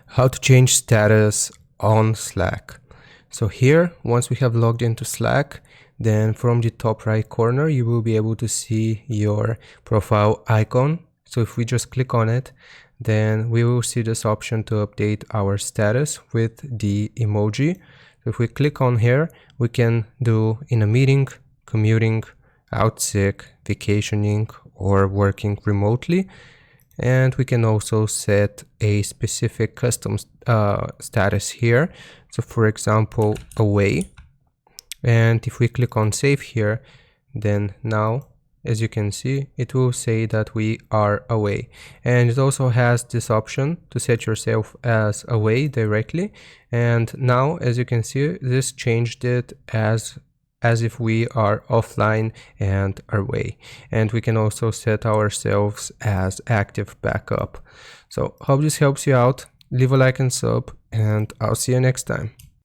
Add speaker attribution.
Speaker 1: How to change status on Slack. So here, once we have logged into Slack, then from the top right corner, you will be able to see your profile icon. So if we just click on it, then we will see this option to update our status with the emoji. So if we click on here, we can do in a meeting, commuting, out sick, vacationing, or working remotely. And we can also set a specific custom status here. So for example, away. And if we click on save here, then now, as you can see, it will say that we are away. And it also has this option to set yourself as away directly. And now, as you can see, this changed it as if we are offline and away. And we can also set ourselves as active backup. So hope this helps you out. Leave a like and sub, and I'll see you next time.